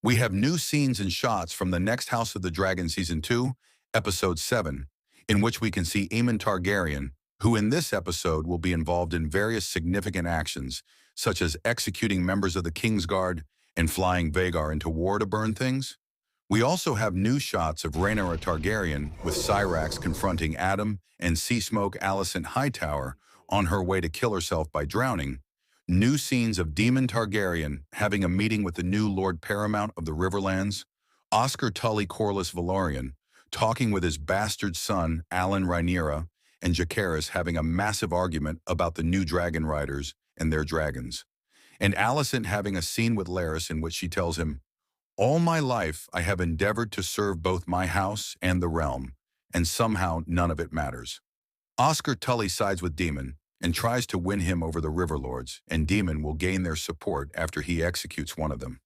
We have new scenes and shots from the next House of the Dragon Season 2, Episode 7, in which we can see Aemon Targaryen, who in this episode will be involved in various significant actions, such as executing members of the Kingsguard and flying Vhagar into war to burn things. We also have new shots of Rhaenyra Targaryen with Syrax confronting Addam and Seasmoke Alicent Hightower on her way to kill herself by drowning. New scenes of Daemon Targaryen having a meeting with the new Lord Paramount of the Riverlands, Oscar Tully Corlys Velaryon talking with his bastard son Alan Rhaenyra, and Jacaerys having a massive argument about the new dragon riders and their dragons. And Alicent having a scene with Larys in which she tells him, "All my life I have endeavored to serve both my house and the realm, and somehow none of it matters." Oscar Tully sides with Daemon and tries to win him over the Riverlords, and Daemon will gain their support after he executes one of them.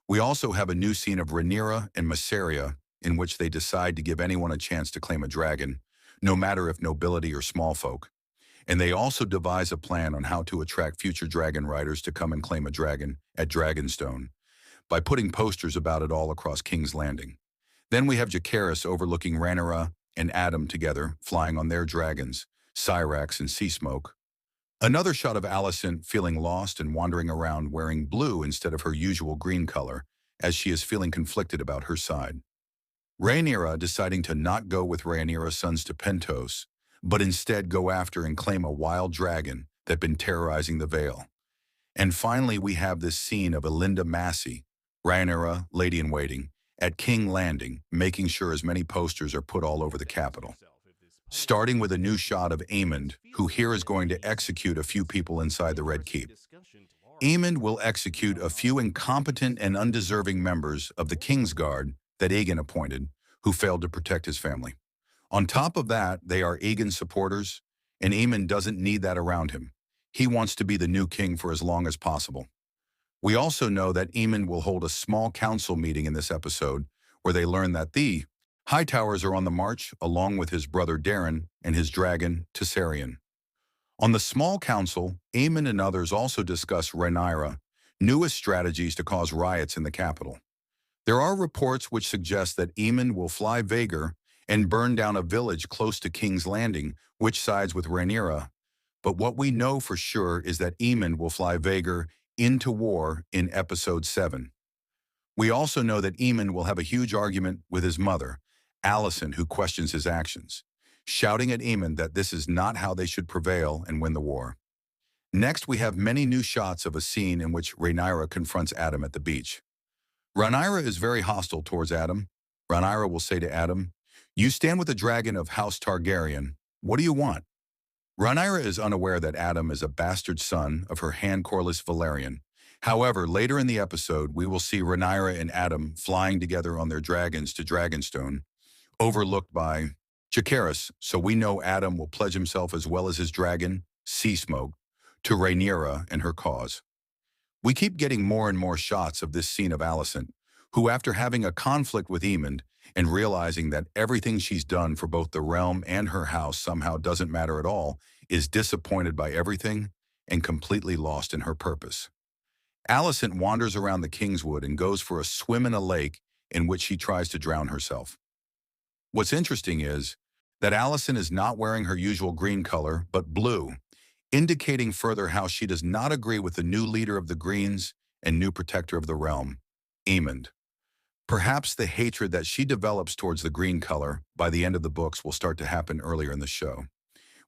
We also have a new scene of Rhaenyra and Mysaria in which they decide to give anyone a chance to claim a dragon, no matter if nobility or small folk. And they also devise a plan on how to attract future dragon riders to come and claim a dragon at Dragonstone, by putting posters about it all across King's Landing. Then we have Jacaerys overlooking Rhaenyra and Addam together, flying on their dragons, Syrax and Seasmoke. Another shot of Alicent feeling lost and wandering around wearing blue instead of her usual green color, as she is feeling conflicted about her side. Rhaenyra deciding to not go with Rhaenyra's sons to Pentos, but instead go after and claim a wild dragon that been terrorizing the Vale. And finally, we have this scene of Elinda Massey, Rhaenyra, Lady-in-Waiting, at King Landing, making sure as many posters are put all over the capital. Starting with a new shot of Aemond, who here is going to execute a few people inside the Red Keep. Aemond will execute a few incompetent and undeserving members of the Kingsguard that Aegon appointed, who failed to protect his family. On top of that, they are Aegon's supporters, and Aemond doesn't need that around him. He wants to be the new king for as long as possible. We also know that Aemond will hold a small council meeting in this episode where they learn that the Hightowers are on the march along with his brother Daeron and his dragon Tessarion. On the small council, Aemond and others also discuss Rhaenyra, newest strategies to cause riots in the capital. There are reports which suggest that Aemond will fly Vhagar and burn down a village close to King's Landing, which sides with Rhaenyra. But what we know for sure is that Aemond will fly Vhagar into war in Episode 7. We also know that Aemond will have a huge argument with his mother, Alicent, who questions his actions, shouting at Aemond that this is not how they should prevail and win the war. Next, we have many new shots of a scene in which Rhaenyra confronts Addam at the beach. Rhaenyra is very hostile towards Addam. Rhaenyra will say to Addam, "You stand with the dragon of House Targaryen. What do you want?" Rhaenyra is unaware that Addam is a bastard son of her hand Corlys Velaryon. However, later in the episode, we will see Rhaenyra and Addam flying together on their dragons to Dragonstone, overlooked by Jacaerys, so we know Addam will pledge himself as well as his dragon, Seasmoke, to Rhaenyra and her cause. We keep getting more and more shots of this scene of Alicent, who after having a conflict with Aemond and realizing that everything she's done for both the realm and her house somehow doesn't matter at all, is disappointed by everything and completely lost in her purpose. Alicent wanders around the Kingswood and goes for a swim in a lake in which she tries to drown herself. What's interesting is that Alicent is not wearing her usual green color, but blue, indicating further how she does not agree with the new leader of the Greens and new protector of the realm, Aemond. Perhaps the hatred that she develops towards the green color by the end of the books will start to happen earlier in the show.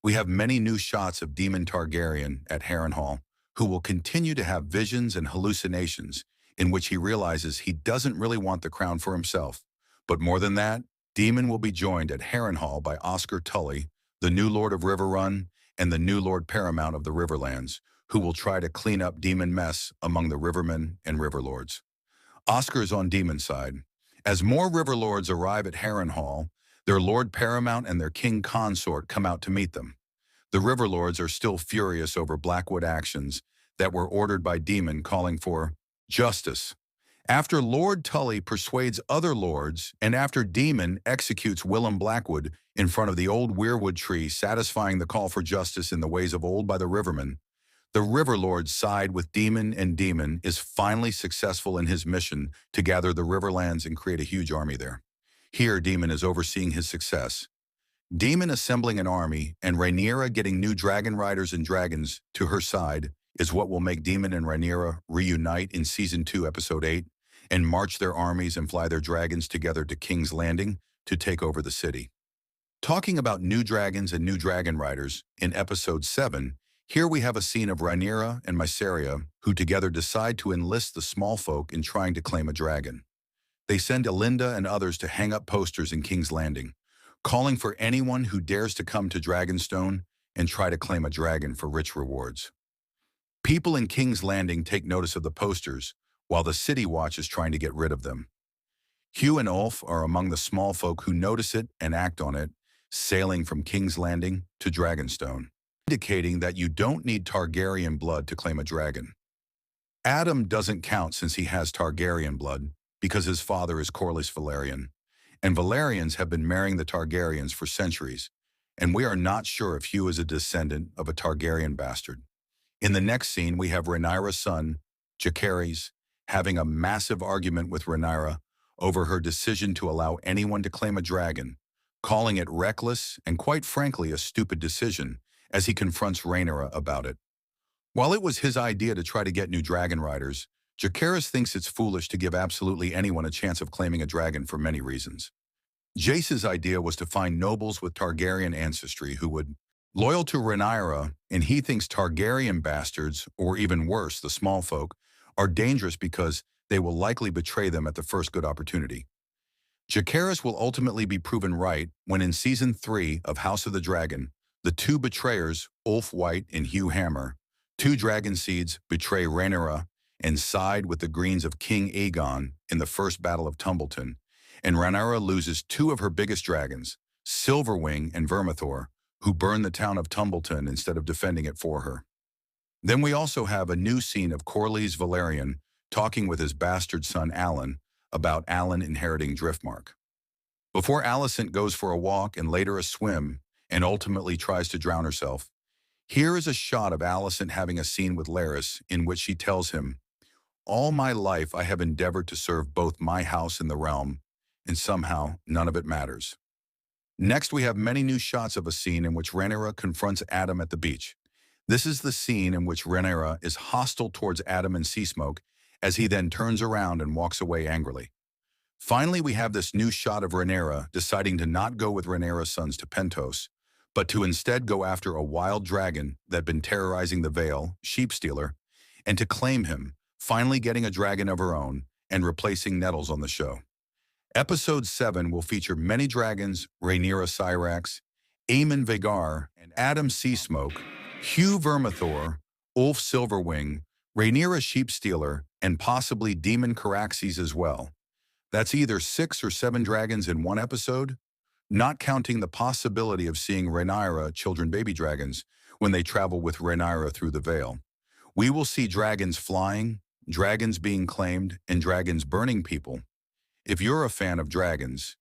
We have many new shots of Daemon Targaryen at Harrenhal, who will continue to have visions and hallucinations in which he realizes he doesn't really want the crown for himself. But more than that, Daemon will be joined at Harrenhal by Oscar Tully, the new Lord of Riverrun, and the new Lord Paramount of the Riverlands, who will try to clean up Daemon mess among the Rivermen and Riverlords. Oscar is on Daemon's side. As more Riverlords arrive at Harrenhal, their Lord Paramount and their King Consort come out to meet them. The Riverlords are still furious over Blackwood actions that were ordered by Daemon calling for justice. After Lord Tully persuades other lords, and after Daemon executes Willem Blackwood in front of the old weirwood tree satisfying the call for justice in the ways of old by the Rivermen, The River Lord's side with Demon, and Demon is finally successful in his mission to gather the Riverlands and create a huge army there. Here, Demon is overseeing his success. Demon assembling an army and Rhaenyra getting new dragon riders and dragons to her side is what will make Demon and Rhaenyra reunite in Season 2, Episode 8, and march their armies and fly their dragons together to King's Landing to take over the city. Talking about new dragons and new dragon riders, in Episode 7, here we have a scene of Rhaenyra and Mysaria, who together decide to enlist the small folk in trying to claim a dragon. They send Elinda and others to hang up posters in King's Landing, calling for anyone who dares to come to Dragonstone and try to claim a dragon for rich rewards. People in King's Landing take notice of the posters, while the City Watch is trying to get rid of them. Hugh and Ulf are among the small folk who notice it and act on it, sailing from King's Landing to Dragonstone, indicating that you don't need Targaryen blood to claim a dragon. Adam doesn't count since he has Targaryen blood, because his father is Corlys Velaryon, and Velaryons have been marrying the Targaryens for centuries, and we are not sure if Hugh is a descendant of a Targaryen bastard. In the next scene, we have Rhaenyra's son, Jacaerys, having a massive argument with Rhaenyra over her decision to allow anyone to claim a dragon, calling it reckless and quite frankly a stupid decision as he confronts Rhaenyra about it. While it was his idea to try to get new dragon riders, Jacaerys thinks it's foolish to give absolutely anyone a chance of claiming a dragon for many reasons. Jace's idea was to find nobles with Targaryen ancestry who would loyal to Rhaenyra, and he thinks Targaryen bastards, or even worse, the small folk, are dangerous because they will likely betray them at the first good opportunity. Jacaerys will ultimately be proven right when in Season 3 of House of the Dragon, the two betrayers, Ulf White and Hugh Hammer, two dragon seeds betray Rhaenyra and side with the Greens of King Aegon in the First Battle of Tumbleton, and Rhaenyra loses two of her biggest dragons, Silverwing and Vermithor, who burn the town of Tumbleton instead of defending it for her. Then we also have a new scene of Corlys Velaryon talking with his bastard son Alan about Alan inheriting Driftmark. Before Alicent goes for a walk and later a swim and ultimately tries to drown herself, here is a shot of Alicent having a scene with Larys in which she tells him, "All my life I have endeavored to serve both my house and the realm, and somehow none of it matters." Next, we have many new shots of a scene in which Rhaenyra confronts Adam at the beach. This is the scene in which Rhaenyra is hostile towards Adam and Seasmoke as he then turns around and walks away angrily. Finally, we have this new shot of Rhaenyra deciding to not go with Rhaenyra's sons to Pentos, but to instead go after a wild dragon that had been terrorizing the Vale, Sheepstealer, and to claim him, finally getting a dragon of her own and replacing Nettles on the show. Episode 7 will feature many dragons, Rhaenyra Syrax, Aemon Vhagar, and Adam Seasmoke, Hugh Vermithor, Ulf Silverwing, Rhaenyra Sheepstealer, and possibly Demon Caraxes as well. That's either 6 or 7 dragons in one episode, not counting the possibility of seeing Rhaenyra children baby dragons when they travel with Rhaenyra through the Vale. We will see dragons flying, dragons being claimed, and dragons burning people. If you're a fan of dragons,